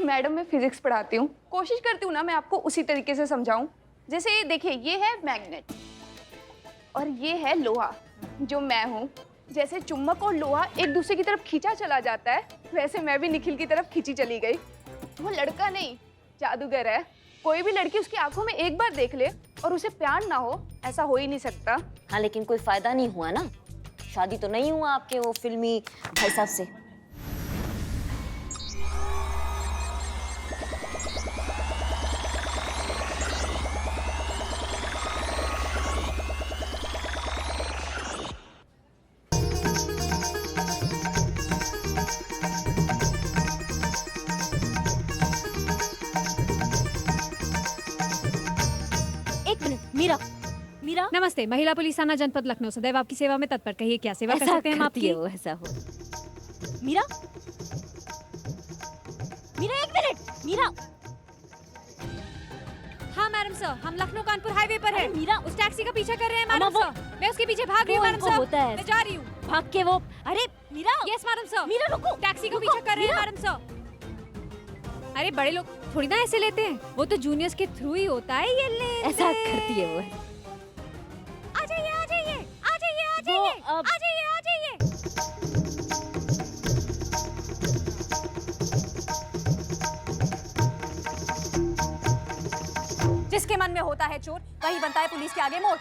Madam मैं physics पढ़ाती हूँ, कोशिश करती हूँ ना मैं आपको उसी तरीके से समझाऊं। जैसे ये देखिए, ये है मैग्नेट और ये है लोहा जो मैं हूँ। जैसे चुम्बक और लोहा एक दूसरे की तरफ खींचा चला जाता है, वैसे मैं भी निखिल की तरफ खींची चली गई। वो लड़का नहीं, जादूगर है। कोई भी लड़की उसकी आंखों में एक बार देख ले और उसे प्यार ना हो, ऐसा हो ही नहीं सकता। हाँ लेकिन कोई फायदा नहीं हुआ ना, शादी तो नहीं हुआ आपके वो फिल्मी भाई साहब से। मीरा, मीरा। नमस्ते, महिला पुलिस थाना जनपद लखनऊ सदैव आपकी सेवा में तत्पर। कहिए क्या सेवा कर सकते हैं हम आपकी? वो ऐसा हो। मीरा, मीरा एक मिनट, मीरा। हाँ मैडम सर, हम लखनऊ कानपुर हाईवे पर हैं। मीरा, उस टैक्सी का पीछा कर रहे हैं मैडम सर। मैं उसके पीछे भाग रही हूँ मैडम सर। होता है। मैं जा रही हूँ। भाग के वो, अरे Meera. Yes madam sir. Meera रुको। टैक्सी का पीछा कर रहे हैं मैडम सर। अरे बड़े लोग थोड़ी ना ऐसे लेते हैं, वो तो जूनियर्स के थ्रू ही होता है ये ले। ऐसा करती है वो। आ जाइए, आ जाइए, आ जाइए, आ जाइए, आ जाइए, आ जाइए। जिसके मन में होता है चोर, वही बनता है पुलिस के आगे मोर।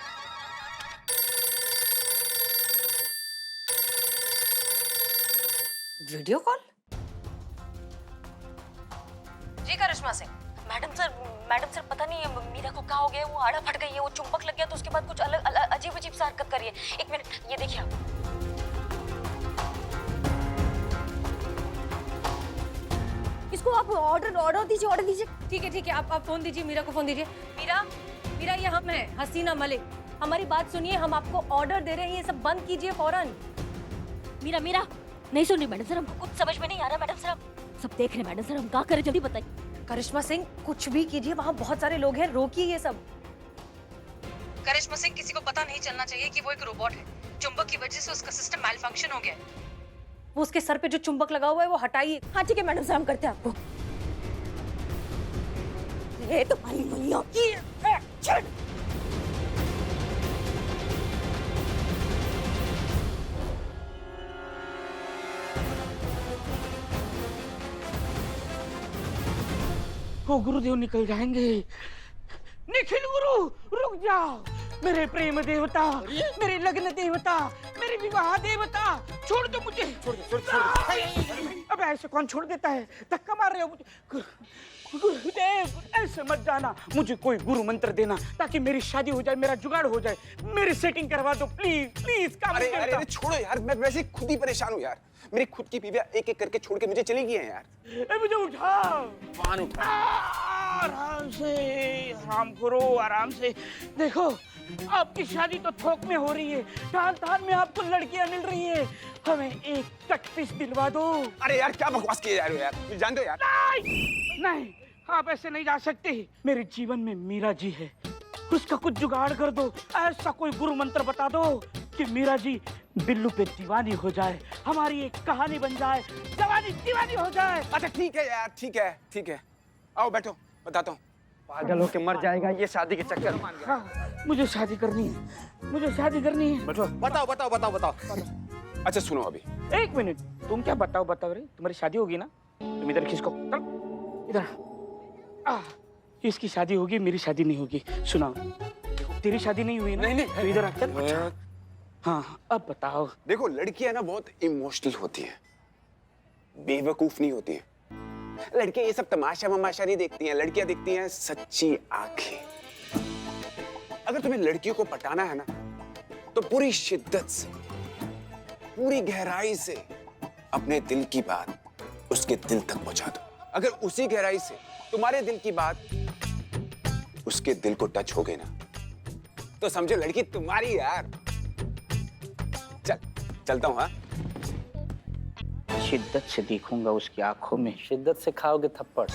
Video call? जी करिश्मा सिंह। मैडम सर पता नहीं मीरा को क्या हो गया, वो आड़ा फट गई है, वो चुंबक लग गया तो उसके बाद कुछ अलग अजीब अजीब सा हरकत कर रही है। एक मिनट, ये देखिए आप। इसको आप ऑर्डर दीजिए। ठीक है, आप फोन दीजिए, मीरा को फोन दीजिए। मीरा ये हम हैं, हसीना मलिक। हमारी बात सुनिए, हम आपको ऑर्डर दे रहे हैं, ये सब बंद कीजिए फौरन। मीरा नहीं सुन रही मैडम सर, हमको कुछ समझ में नहीं आ रहा मैडम सर, हम सब देख रहे हैं मैडम सर, हम क्या करें जल्दी बताइए। करिश्मा सिंह कुछ भी कीजिए, वहाँ बहुत सारे लोग हैं, रोकिए ये सब। करिश्मा सिंह, किसी को पता नहीं चलना चाहिए कि वो एक रोबोट है। चुंबक की वजह से उसका सिस्टम मैल फंक्शन हो गया है। वो उसके सर पे जो चुंबक लगा हुआ है वो हटाइए। हाँ ठीक है मैडम सर, हम करते हैं आपको। ये तुम्हारी मैया की एक्शन। वो गुरुदेव निकल जाएंगे। निखिल गुरु, रुक जाओ। मेरे प्रेम देवता, मेरे लग्न देवता, मेरे विवाह देवता, छोड़ दो मुझे। छोड़। अब ऐसे कौन छोड़ देता है? धक्का मार रहे हो मुझे। गुरुदेव ऐसे मत जाना, मुझे कोई गुरु मंत्र देना ताकि मेरी शादी हो जाए, मेरा जुगाड़ हो जाए, मेरी सेटिंग करवा दो प्लीज। अरे छोड़ो यार, मैं वैसे खुद ही परेशान हूँ यार। मेरी खुद की बीवियां एक एक करके छोड़ के मुझे चली गई हैं यार। मुझे उठाओ। फान उठा। आराम से, आराम करो, आराम से। देखो आपकी शादी तो थोक में हो रही है, थान में आपको लड़कियां मिल रही है, हमें एक कट पीस दिलवा दो। अरे यार क्या बकवास किए जा रहे हो यार, जान दो यार। नहीं, आप ऐसे नहीं जा सकते। मेरे जीवन में मीरा जी है, उसका कुछ जुगाड़ कर दो। ऐसा कोई गुरु मंत्र बता दो कि मीरा जी बिल्लू पे दीवानी हो जाए, हमारी एक कहानी बन जाए, जवानी दीवानी हो जाए। अच्छा ठीक है यार, ठीक है। आओ बैठो, बताता हूँ। पागल होके मर जाएगा ये शादी के चक्कर में। हाँ, मुझे शादी करनी है। बैठो, बताओ। अच्छा सुनो अभी। एक मिनट, तुम क्या बताओ रे? तुम्हारी शादी होगी ना? तुम इधर खिसको, इधर। इसकी शादी होगी, मेरी शादी नहीं होगी। सुनाओ, तेरी शादी नहीं हुई ना? नहीं। तो इधर आकर। हाँ, अब बताओ। देखो लड़कियां ना बहुत इमोशनल होती है, बेवकूफ नहीं होती है। लड़कियां ये सब तमाशा वमाशा नहीं देखती हैं, लड़कियां देखती हैं सच्ची आंखें। अगर तुम्हें लड़कियों को पटाना है ना, तो पूरी शिद्दत से, पूरी गहराई से अपने दिल की बात उसके दिल तक पहुंचा दो। अगर उसी गहराई से तुम्हारे दिल की बात उसके दिल को टच हो गई ना, तो समझो लड़की तुम्हारी यार। चलता हूँ। हाँ, शिद्दत से देखूंगा उसकी आंखों में, शिद्दत से खाओगे थप्पड़।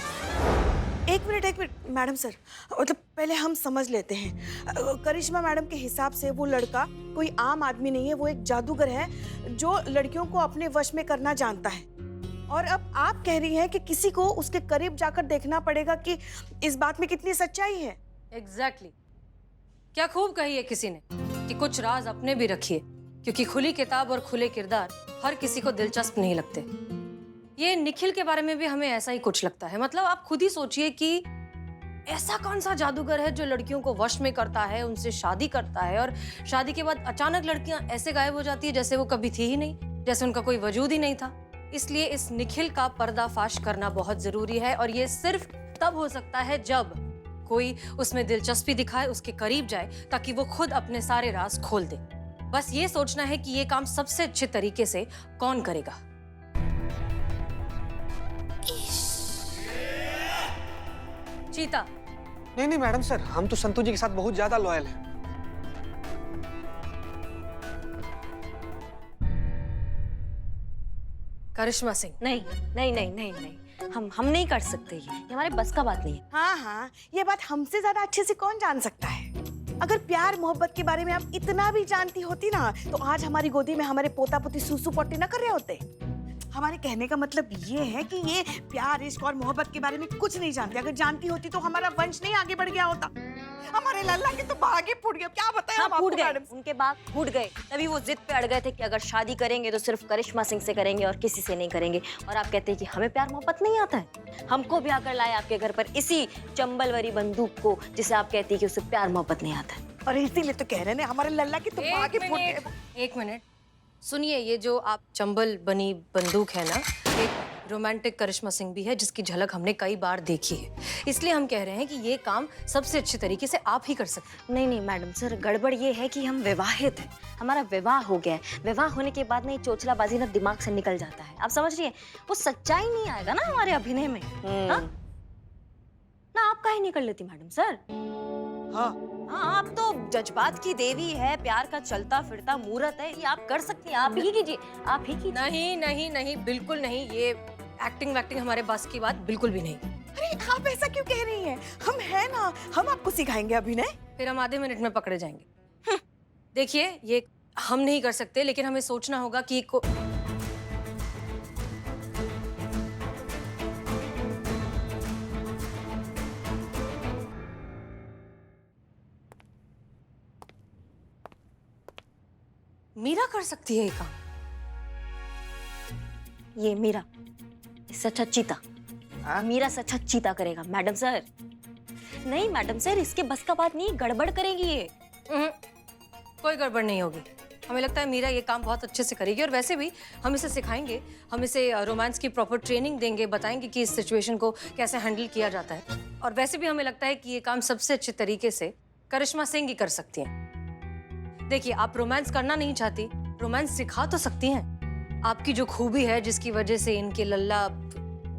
एक मिनट मैडम सर, मतलब पहले हम समझ लेते हैं। करिश्मा मैडम के हिसाब से वो लड़का कोई आम आदमी नहीं है, वो एक जादूगर है जो लड़कियों को अपने वश में करना जानता है। और अब आप कह रही हैं कि किसी को उसके करीब जाकर देखना पड़ेगा कि इस बात में कितनी सच्चाई है। एग्जैक्टली क्या खूब कही है किसी ने कि कुछ राज अपने भी रखिए, क्योंकि खुली किताब और खुले किरदार हर किसी को दिलचस्प नहीं लगते। ये निखिल के बारे में भी हमें ऐसा ही कुछ लगता है। मतलब आप खुद ही सोचिए कि ऐसा कौन सा जादूगर है जो लड़कियों को वश में करता है, उनसे शादी करता है और शादी के बाद अचानक लड़कियां ऐसे गायब हो जाती है जैसे वो कभी थी ही नहीं, जैसे उनका कोई वजूद ही नहीं था। इसलिए इस निखिल का पर्दाफाश करना बहुत जरूरी है और ये सिर्फ तब हो सकता है जब कोई उसमें दिलचस्पी दिखाए, उसके करीब जाए, ताकि वो खुद अपने सारे राज खोल दे। बस ये सोचना है कि ये काम सबसे अच्छे तरीके से कौन करेगा। चीता। नहीं मैडम सर, हम तो संतू जी के साथ बहुत ज्यादा लॉयल हैं। करिश्मा सिंह। नहीं नहीं नहीं नहीं नहीं, हम नहीं कर सकते, ये हमारे बस का बात नहीं है। हाँ हाँ, ये बात हमसे ज्यादा अच्छे से कौन जान सकता है। अगर प्यार मोहब्बत के बारे में आप इतना भी जानती होती ना, तो आज हमारी गोदी में हमारे पोता पोती सूसू पोटी ना कर रहे होते। हमारे कहने का मतलब ये है कि ये प्यार, इश्क और मोहब्बत के बारे में कुछ नहीं जानती। अगर जानती होती तो हमारा वंश नहीं आगे बढ़ गया होता। हमारे लल्ला के तो बाग ही फूट गया। क्या बताएं हम फूट आपको गए, मैडम। उनके बाग फूट गए। तभी वो जिद पे अड़ गए थे कि अगर शादी करेंगे तो सिर्फ करिश्मा सिंह से करेंगे और किसी से नहीं करेंगे। और आप कहते हैं कि हमें प्यार मोहब्बत नहीं आता है। हमको भी आकर लाए आपके घर पर इसी चंबलवरी बंदूक को, जिसे आप कहती है कि उसे प्यार मोहब्बत नहीं आता है। और इसीलिए तो कह रहे हैं हमारे लल्ला के तो बाग ही फूट गए। एक मिनट सुनिए, ये जो आप चंबल बनी बंदूक है ना, एक रोमांटिक करिश्मा सिंह भी है जिसकी झलक हमने कई बार देखी है। इसलिए हम कह रहे हैं कि ये काम सबसे अच्छे तरीके से आप ही कर सकते हैं। नहीं मैडम सर, गड़बड़ ये है कि हम विवाहित हैं, हमारा विवाह हो गया है। विवाह होने के बाद नहीं चोचलाबाजी ना दिमाग से निकल जाता है। आप समझ रही हैं? वो सच्चाई नहीं आएगा ना हमारे अभिनय में। हाँ? ना आप काहे नहीं कर लेती मैडम सर? हाँ हाँ, आप तो जज्बात की देवी है, प्यार का चलता फिरता मूर्त है। ये आप कर सकती हैं, आप ही कीजिए, आप ही कीजिए। नहीं नहीं नहीं, बिल्कुल नहीं। ये एक्टिंग वैक्टिंग हमारे बस की बात बिल्कुल भी नहीं। अरे आप ऐसा क्यों कह रही हैं? हम हैं ना, हम आपको सिखाएंगे अभिनय। फिर हम आधे मिनट में पकड़े जाएंगे। देखिए, ये हम नहीं कर सकते, लेकिन हमें सोचना होगा कि मीरा कर सकती है ये काम। ये मीरा इससे अच्छा चीता, मीरा से अच्छा चीता करेगा मैडम सर। नहीं मैडम सर, इसके बस का बात नहीं, गड़बड़ करेगी ये। कोई गड़बड़ नहीं होगी। हमें लगता है मीरा ये काम बहुत अच्छे से करेगी। और वैसे भी हम इसे सिखाएंगे, हम इसे रोमांस की प्रॉपर ट्रेनिंग देंगे, बताएंगे कि इस सिचुएशन को कैसे हैंडल किया जाता है। और वैसे भी हमें लगता है कि ये काम सबसे अच्छे तरीके से करिश्मा सिंह ही कर सकती हैं। देखिए, आप रोमांस करना नहीं चाहती, रोमांस सिखा तो सकती हैं। आपकी जो खूबी है, जिसकी वजह से इनके लल्ला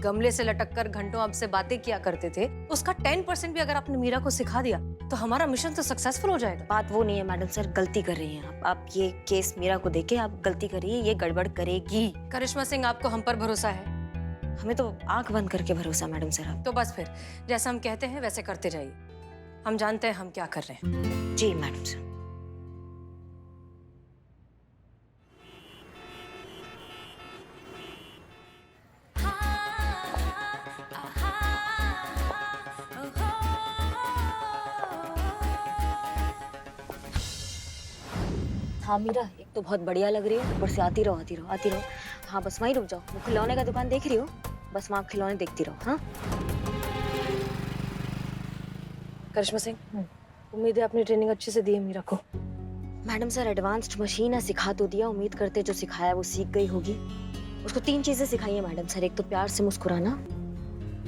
गमले से लटक कर घंटों आपसे बातें किया करते थे, उसका 10% भी अगर आपने मीरा को सिखा दिया तो हमारा मिशन तो सक्सेसफुल हो जाएगा। बात वो नहीं है मैडम सर, गलती कर रही हैं आप। ये केस मीरा को देके आप गलती कर रही है, ये गड़बड़ करेगी। करिश्मा सिंह, आपको हम पर भरोसा है? हमें तो आंख बंद करके भरोसा मैडम सर। आप तो बस फिर जैसा हम कहते हैं वैसे करते जाइए। हम जानते हैं हम क्या कर रहे हैं। जी मैडम सर। हाँ मीरा, एक तो बहुत बढ़िया लग रही है, ऊपर से आती रहो आती रहो आती रहो। हाँ बस वहीं रुक जाओ, वो खिलौने का दुकान देख रही हो, बस वहाँ खिलौने देखती रहो। हाँ करिश्मा सिंह, उम्मीद है आपने ट्रेनिंग अच्छे से दी है मीरा को। मैडम सर, एडवांस्ड मशीन है, सिखा तो दिया। उम्मीद करते जो सिखाया वो सीख गई होगी। उसको 3 चीजें सिखाई है मैडम सर। एक तो प्यार से मुस्कुराना,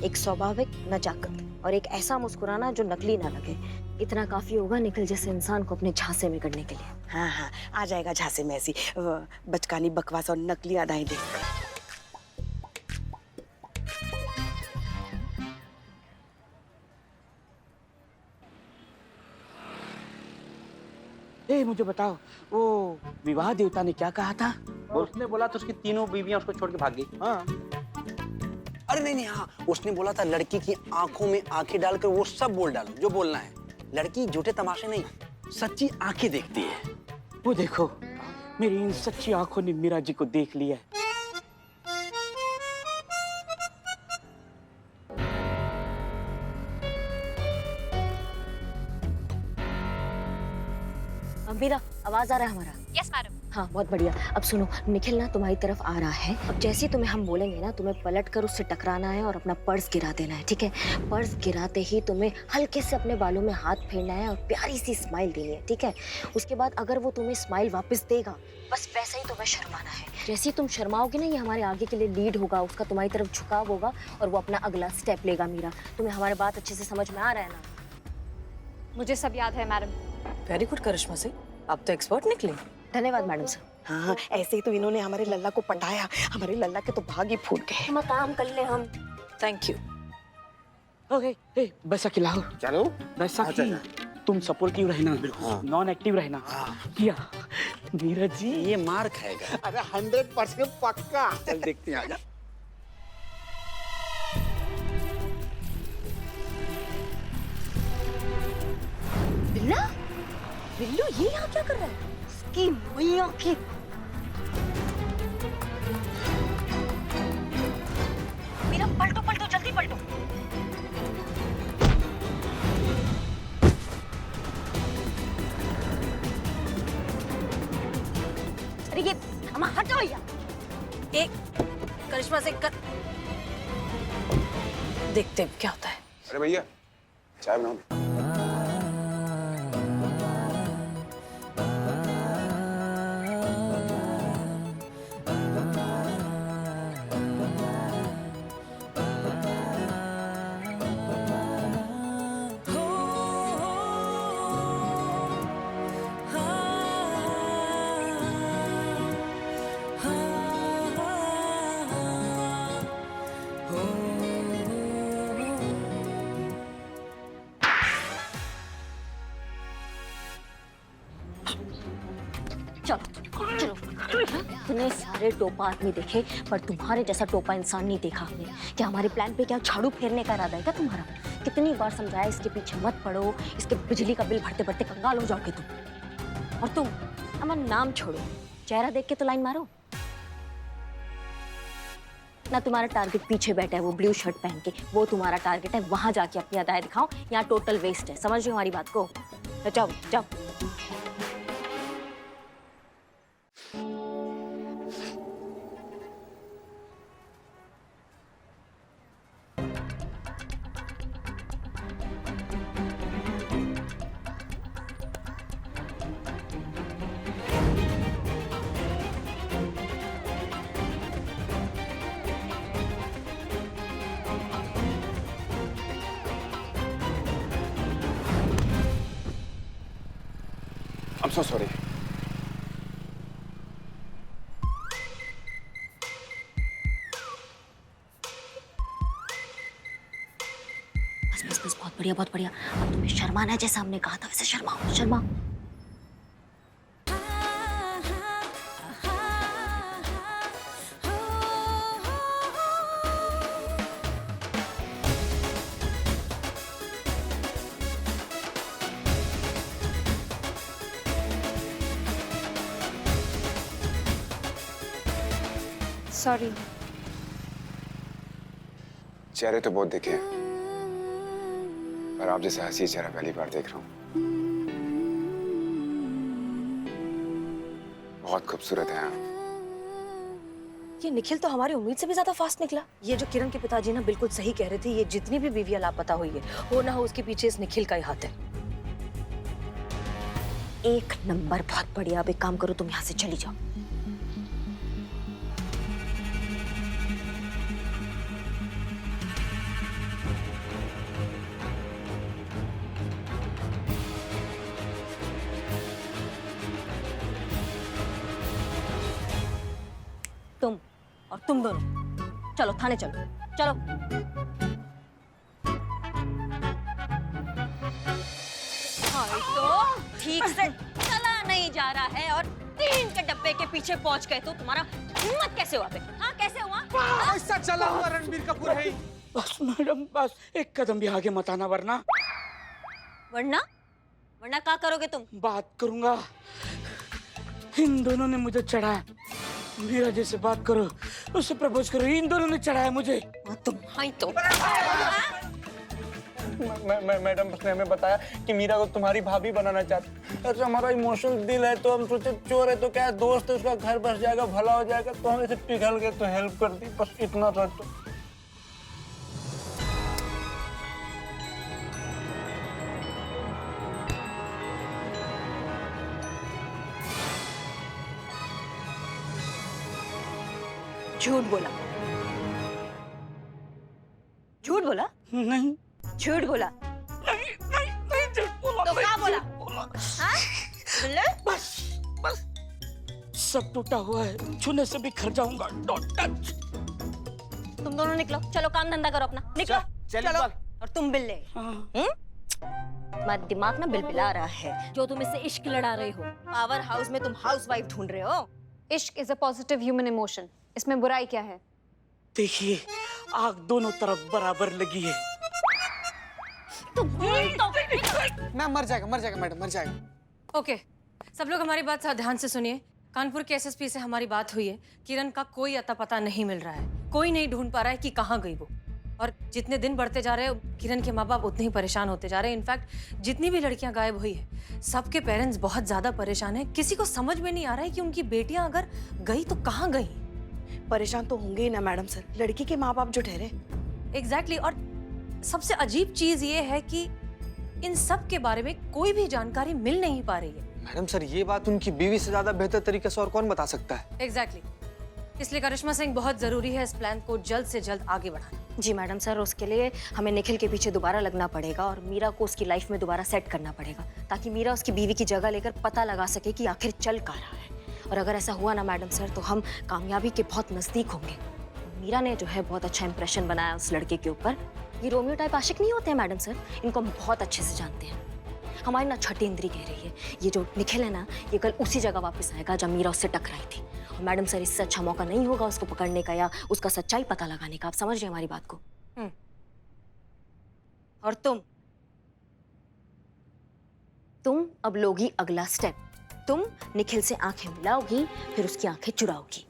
एक स्वाभाविक नजाकत, और एक ऐसा मुस्कुराना जो नकली ना लगे। इतना काफी होगा निखिल जैसे इंसान को अपने झांसे में करने के लिए। हाँ हाँ, आ जाएगा झांसे में ऐसी बचकानी बकवास और नकली अदाएं देखकर। मुझे बताओ, वो विवाह देवता ने क्या कहा था? उसने बोला तो उसकी तीनों बीवियां उसको छोड़ के भाग गई। हाँ अरे नहीं, हाँ, उसने बोला था लड़की की आंखों में आंखें डालकर वो सब बोल डालो जो बोलना है। लड़की झूठे तमाशे नहीं, सच्ची आंखें देखती है। वो देखो, मेरी इन सच्ची आंखों ने मीरा जी को देख लिया है। मीरा, आवाज आ रहा है हमारा? Yes madam. हाँ, बहुत बढ़िया। अब सुनो, निखिल ना तुम्हारी तरफ आ रहा है। अब जैसे ही तुम्हें हम बोलेंगे ना, तुम्हें पलट कर उससे टकराना है और अपना पर्स गिरा देना है, ठीक है? पर्स गिराते ही तुम्हें हल्के से अपने बालों में हाथ फेरना है और प्यारी सी स्माइल देनी है, ठीक है? उसके बाद अगर वो तुम्हें स्माइल वापस देगा, बस वैसे ही तुम्हें शर्माना है। जैसे ही तुम शर्माओगे ना, ये हमारे आगे के लिए लीड होगा, उसका तुम्हारी तरफ झुकाव होगा और वो अपना अगला स्टेप लेगा। मीरा, तुम्हें हमारी बात अच्छे से समझ में आ रहा है ना? मुझे सब याद है मैडम। वेरी गुड करिश्मा सिंह, आप तो एक्सपर्ट निकले। धन्यवाद मैडम सर। हाँ, ऐसे ही तो इन्होंने हमारे लल्ला को पटाया। हमारे लल्ला के तो भाग ही फूट गए। मकाम कर ले हम। Thank you. ओके, ए बैसाखी लाओ। चलो। बैसाखी, तुम सपोर्टिव रहना, नॉन एक्टिव रहना। किया नीरज जी ये मार खाएगा। अरे 100% पक्का। चल देखते हैं, आजा। बिल्ला, बिल्लू ये यहाँ क्या कर रहा है? उसकी मैया की। मीरा, पलटो पलटो, जल्दी पलटो। अरे ये अम्मा हटो भैया। एक करिश्मा सिंह कर, देखते हैं क्या होता है। अरे भैया, चाय बनाओ। चलो चलो। इतने सारे टोपा आदमी देखे, पर तुम्हारे जैसा टोपा इंसान नहीं देखा हमने। क्या हमारे प्लान पे क्या झाड़ू फेरने का इरादा है क्या तुम्हारा? कितनी बार समझाया इसके पीछे मत पड़ो, इसके बिजली का बिल भरते भरते कंगाल हो जाओगे तुम। और तुम हमारा नाम छोड़ो, चेहरा देख के तो लाइन मारो ना। तुम्हारा टारगेट पीछे बैठा है वो ब्लू शर्ट पहन के, वो तुम्हारा टारगेट है। वहां जाके अपनी अदाएं दिखाओ, यहाँ टोटल वेस्ट है। समझ रहे हो हमारी बात को? तो जाओ जाओ। I'm so sorry. बस बस बस, बहुत बढ़िया बहुत बढ़िया। अब तुम्हें शर्माना है, जैसा हमने कहा था वैसे शर्माओ शर्माओ। सॉरी। चेहरे तो बहुत देखे हैं, पर आप जैसा हंसी चेहरा पहली बार देख रहा हूँ। बहुत खूबसूरत हैं आप। ये निखिल तो हमारी उम्मीद से भी ज्यादा फास्ट निकला। ये जो किरण के पिताजी ना बिल्कुल सही कह रहे थे, ये जितनी भी बीवियां लापता हुई है, हो ना हो उसके पीछे इस निखिल का ही हाथ है। एक नंबर, बहुत बढ़िया। अब एक काम करो, तुम यहाँ से चली जाओ। तुम और तुम दोनों चलो थाने चलो, चलो। तो ठीक से चला नहीं जा रहा है और 3 के डब्बे के पीछे पहुंच गए, तो तुम्हारा हिम्मत कैसे हुआ बे? हाँ कैसे हुआ? ऐसा चला हुआ रणबीर कपूर है। बस मैडम, बस एक कदम भी आगे मत आना, वरना वरना वरना क्या करोगे तुम? बात करूंगा। इन दोनों ने मुझे चढ़ाया, मीरा जैसे बात करो, उससे प्रपोज करो। इन दोनों ने चढ़ाया मुझे। तुम हाँ तो मैडम ने हमें बताया कि मीरा को तुम्हारी भाभी बनाना चाहती। ऐसा हमारा इमोशनल दिल है तो हम सोचे चोर है तो क्या है, दोस्त है, उसका घर बस जाएगा, भला हो जाएगा, तो हम ऐसे पिघल गए तो हेल्प कर दी, बस इतना था। तो झूठ बोला, झूठ बोला, नहीं झूठ बोला, नहीं झूठ बोला, तो क्या बोला? हाँ? बोले? बस सब टूटा हुआ है, छूने से बिखर जाऊंगा। Don't touch. तुम दोनों निकलो, चलो काम धंधा करो अपना, निकलो। चलो और तुम बिल्ले, तुम्हारा दिमाग ना बिलबिला रहा है जो तुम इससे इश्क लड़ा रहे हो। पावर हाउस में तुम हाउसवाइफ ढूंढ रहे हो। इश्क is a positive human emotion, इसमें बुराई क्या है? देखिए आग दोनों तरफ बराबर लगी है। मैम मर जाएगा मैडम, मर जाएगा। ओके, सब लोग हमारी बात ध्यान से सुनिए। कानपुर के एसएसपी से हमारी बात हुई है। किरण का कोई अता पता नहीं मिल रहा है, कोई नहीं ढूंढ पा रहा है कि कहाँ गई वो। और जितने दिन बढ़ते जा रहे हैं किरण के माँ बाप उतने ही परेशान होते जा रहे हैं। इनफैक्ट जितनी भी लड़कियां गायब हुई है सबके पेरेंट्स बहुत ज्यादा परेशान हैं। किसी को समझ में नहीं आ रहा है कि उनकी बेटियां अगर गई तो कहाँ गई। परेशान तो होंगे ही ना मैडम सर, लड़की के माँ बाप जो ठहरे। एग्जैक्टली। और सबसे अजीब चीज ये है कि इन सब के बारे में कोई भी जानकारी मिल नहीं पा रही है। मैडम सर ये बात उनकी बीवी से ज्यादा बेहतर तरीके से और कौन बता सकता है? एग्जैक्टली। इसलिए करिश्मा सिंह बहुत जरूरी है इस प्लान को जल्द से जल्द आगे बढ़ाना। जी मैडम सर, उसके लिए हमें निखिल के पीछे दोबारा लगना पड़ेगा और मीरा को उसकी लाइफ में दोबारा सेट करना पड़ेगा, ताकि मीरा उसकी बीवी की जगह लेकर पता लगा सके कि आखिर चल क्या रहा है। और अगर ऐसा हुआ ना मैडम सर, तो हम कामयाबी के बहुत नजदीक होंगे। मीरा ने जो है बहुत अच्छा इंप्रेशन बनाया उस लड़के के ऊपर। ये रोमियो टाइप आशिक नहीं होते हैं मैडम सर, इनको हम बहुत अच्छे से जानते हैं। हमारी ना छठी इंद्री कह रही है ये जो निखिल है ना, ये कल उसी जगह वापस आएगा जब मीरा उससे टकराई थी। और मैडम सर इससे अच्छा मौका नहीं होगा उसको पकड़ने का या उसका सच्चाई पता लगाने का। आप समझ रहे हैं हमारी बात को? और तुम अब लोगी अगला स्टेप। तुम निखिल से आंखें मिलाओगी, फिर उसकी आंखें चुराओगी।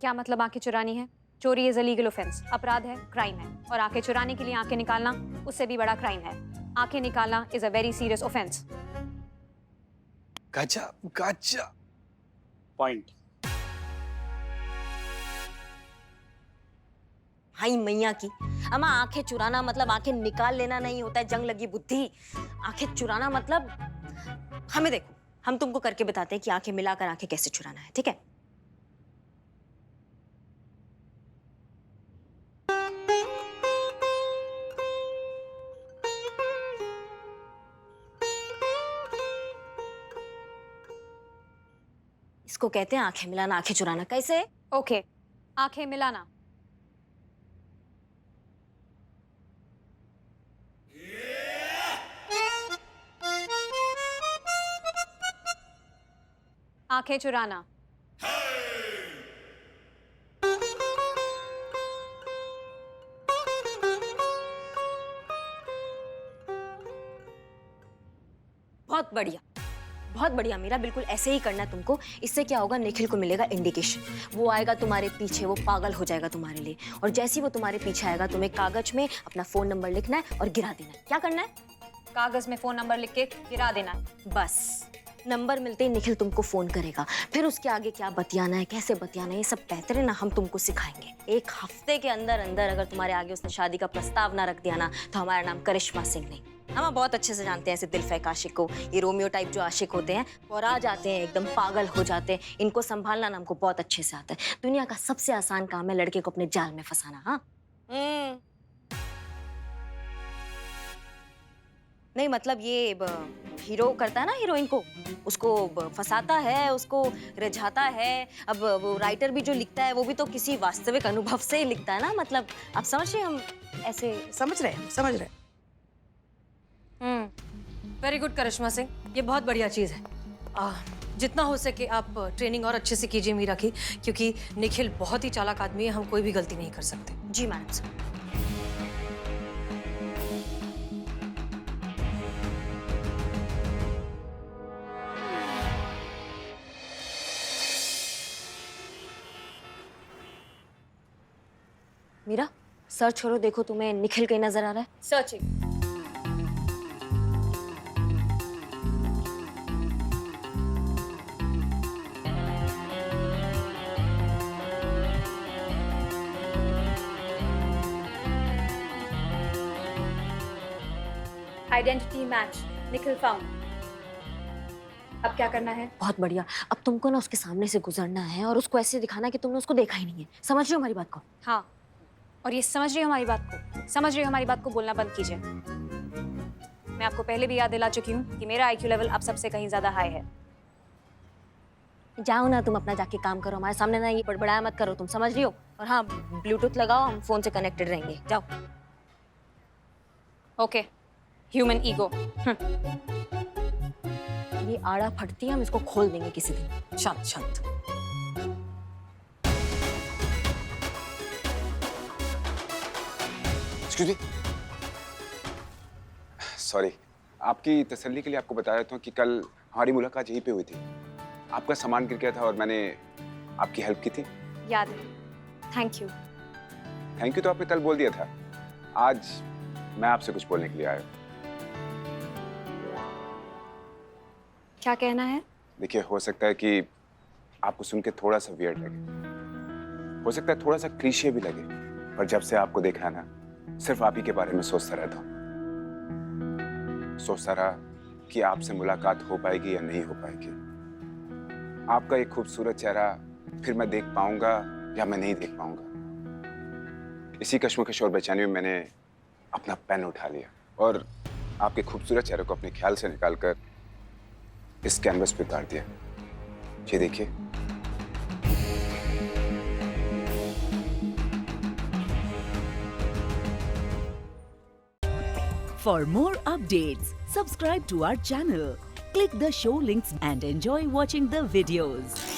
क्या मतलब आंखें चुरानी है? चोरी इज अ लीगल ऑफेंस, अपराध है, क्राइम है। और आंखें चुराने के लिए आंखें निकालना उससे भी बड़ा क्राइम है। आंखें निकालना is a very serious offence. गजब गजब पॉइंट। हाई मैया की अम्मा, आंखें चुराना मतलब आंखें निकाल लेना नहीं होता है, जंग लगी बुद्धि। आंखें चुराना मतलब हमें देखो, हम तुमको करके बताते हैं कि आंखें मिलाकर आंखें कैसे चुराना है, ठीक है? इसको कहते हैं आंखें मिलाना, आंखें चुराना। कैसे? ओके, आंखें मिलाना। आंखें चुराना। बहुत बढ़िया, बहुत बढ़िया मीरा, बिल्कुल ऐसे ही करना है तुमको। इससे क्या होगा, निखिल को मिलेगा इंडिकेशन। वो आएगा तुम्हारे पीछे, वो पागल हो जाएगा तुम्हारे लिए। और जैसे ही वो तुम्हारे पीछे आएगा, तुम्हें कागज में अपना फोन नंबर लिखना है और गिरा देना है। क्या करना है? कागज में फोन नंबर लिख के गिरा देना है। बस नंबर मिलते ही निखिल तुमको फोन करेगा। फिर उसके आगे क्या बतियाना है, कैसे बतियाना है, ये सब बेहतर ना हम तुमको सिखाएंगे। 1 हफ्ते के अंदर अंदर अगर तुम्हारे आगे उसने शादी का प्रस्ताव ना रख दिया ना, तो हमारा नाम करिश्मा सिंह नहीं। हम बहुत अच्छे से जानते हैं ऐसे दिलफेक आशिक को। ये रोमियो टाइप जो आशिक होते हैं और आ जाते हैं, एकदम पागल हो जाते हैं। इनको संभालना ना हमको बहुत अच्छे से आता है। दुनिया का सबसे आसान काम है लड़के को अपने जाल में फंसाना। हाँ नहीं, मतलब ये हीरो करता है ना हीरोइन को, उसको फंसाता है, उसको रिझाता है। अब वो राइटर भी जो लिखता है वो भी तो किसी वास्तविक अनुभव से ही लिखता है ना। मतलब आप समझ रहे हैं, हम ऐसे समझ रहे हैं। वेरी गुड करिश्मा सिंह, ये बहुत बढ़िया चीज है। जितना हो सके आप ट्रेनिंग और अच्छे से कीजिए मीरा की, क्योंकि निखिल बहुत ही चालाक आदमी है, हम कोई भी गलती नहीं कर सकते। जी मैडम सर। मीरा सर्च करो, देखो तुम्हें निखिल कहीं नजर आ रहा है? Searching. Identity match, Nikhil found. अब क्या करना है? बहुत बढ़िया। अब तुमको ना उसके सामने से गुजरना है और उसको ऐसे दिखाना कि तुमने उसको देखा ही नहीं है। समझ रहे हो हमारी बात को? हाँ, और ये समझ रही हो हमारी बात को? समझ रही हो हमारी बात को? बोलना बंद कीजिए। मैं आपको पहले भी याद दिला चुकी हूँ कि मेरा IQ लेवल अब सबसे कहीं ज्यादा हाई है। जाओ ना तुम अपना जाके काम करो, हमारे सामने ना ये बड़बड़ाया मत करो, तुम समझ रही हो? और हाँ, ब्लूटूथ लगाओ, हम फोन से कनेक्टेड रहेंगे। जाओ। Okay, human ego. ये आड़ा फटती है, हम इसको खोल देंगे किसी दिन। शांत शांत। एक्सक्यूज मी, सॉरी, आपकी तसल्ली के लिए आपको बता देता हूँ कि कल हमारी मुलाकात यहीं पे हुई थी। आपका सामान गिर गया था और मैंने आपकी हेल्प की थी। याद है। Thank you. थैंक यू तो आपने कल बोल दिया था। आज मैं आपसे कुछ बोलने के लिए आया हूँ। क्या कहना है? देखिए, हो सकता है कि आपको सुन के थोड़ा सा वियर्ड लगे, हो सकता है थोड़ा सा क्लीशे भी लगे, पर जब से आपको देखा है ना, सिर्फ आप ही के बारे में सोचता रहता हूँ। सोचता रहा कि आपसे मुलाकात हो पाएगी या नहीं हो पाएगी। आपका एक खूबसूरत चेहरा फिर मैं देख पाऊंगा या मैं नहीं देख पाऊंगा। इसी कश्मकश और बेचैनी में मैंने अपना पेन उठा लिया और आपके खूबसूरत चेहरे को अपने ख्याल से निकालकर इस कैनवस पे उतार दिया। ये देखिए। For more updates, subscribe to our channel, click the show links and enjoy watching the videos.